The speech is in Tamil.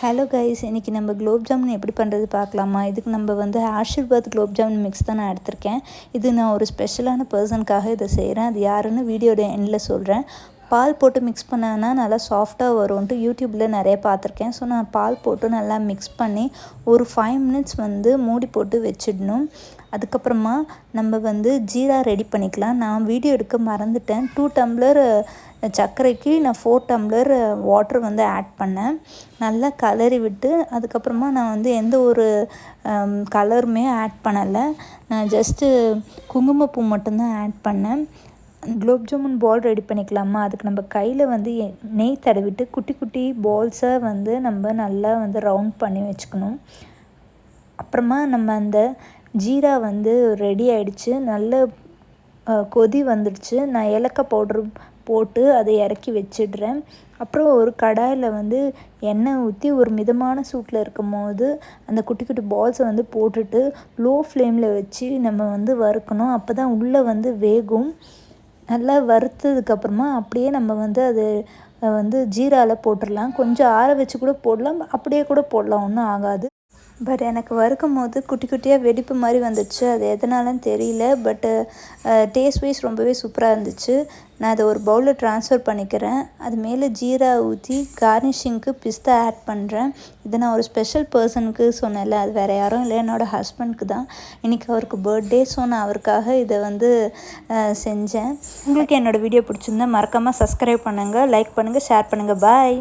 ஹலோ கைஸ், இன்றைக்கி நம்ம குலோப் ஜாமுன் எப்படி பண்ணுறது பார்க்கலாமா? இதுக்கு நம்ம ஆஷிர்வாத் குலோப் ஜாமுன் மிக்ஸ் தான் நான் எடுத்திருக்கேன். இது நான் ஒரு ஸ்பெஷலான பர்சனுக்காக இதை செய்கிறேன். அது யாருன்னு வீடியோட எண்டில் சொல்கிறேன். பால் போட்டு மிக்ஸ் பண்ணாங்கன்னா நல்லா சாஃப்டாக வரும்ன்ட்டு யூடியூப்பில் நிறைய பார்த்துருக்கேன். ஸோ நான் பால் போட்டு நல்லா மிக்ஸ் பண்ணி ஒரு 5 மினிட்ஸ் மூடி போட்டு வச்சிடணும். அதுக்கப்புறமா நம்ம ஜீரா ரெடி பண்ணிக்கலாம். நான் வீடியோ எடுக்க மறந்துட்டேன். 2 டம்ளர் சர்க்கரைக்கு நான் 4 டம்ளர் வாட்டர் ஆட் பண்ணேன். நல்லா கலரி விட்டு அதுக்கப்புறமா நான் எந்த ஒரு கலருமே ஆட் பண்ணலை. நான் ஜஸ்ட்டு குங்குமப்பூ மட்டும்தான் ஆட் பண்ணேன். குலோப் ஜாமுன் பால் ரெடி பண்ணிக்கலாமா? அதுக்கு நம்ம கையில் நெய் தடவிட்டு குட்டி குட்டி பால்ஸை நம்ம நல்லா ரவுண்ட் பண்ணி வச்சுக்கணும். அப்புறமா நம்ம அந்த ஜீரா ரெடி ஆகிடுச்சு. நல்ல கொதி வந்துடுச்சு. நான் ஏலக்காய் பவுட்ரு போட்டு அதை இறக்கி வச்சிடுறேன். அப்புறம் ஒரு கடாயில் எண்ணெய் ஊற்றி ஒரு மிதமான சூட்டில் இருக்கும் போது அந்த குட்டி குட்டி பால்ஸை போட்டுட்டு லோ ஃப்ளேமில் வச்சு நம்ம வறுக்கணும். அப்போ தான் உள்ளே வேகும். நல்லா வறுத்ததுக்கப்புறமா அப்படியே நம்ம அது ஜீராவில் போட்டுடலாம். கொஞ்சம் ஆற வச்சு கூட போடலாம், அப்படியே கூட போடலாம், ஒன்றும் ஆகாது. பட் எனக்கு வறுக்கும் போது குட்டி குட்டியாக வெடிப்பு மாதிரி வந்துடுச்சு. அது எதனாலன்னு தெரியல. பட்டு டேஸ்ட் வைஸ் ரொம்பவே சூப்பராக இருந்துச்சு. நான் அதை ஒரு பவுலில் ட்ரான்ஸ்ஃபர் பண்ணிக்கிறேன். அது மேலே ஜீரா ஊற்றி கார்னிஷிங்க்கு பிஸ்தா ஆட் பண்ணுறேன். இதை நான் ஒரு ஸ்பெஷல் பர்சனுக்கு சொன்னேன்ல, அது வேறு யாரும் இல்லை, என்னோடய ஹஸ்பண்ட்க்கு தான். இன்றைக்கி அவருக்கு பர்த்டே. ஸோ நான் அவருக்காக இதை செஞ்சேன். உங்களுக்கு என்னோடய வீடியோ பிடிச்சிருந்தா மறக்காமல் சப்ஸ்கிரைப் பண்ணுங்கள், லைக் பண்ணுங்கள், ஷேர் பண்ணுங்கள். பாய்.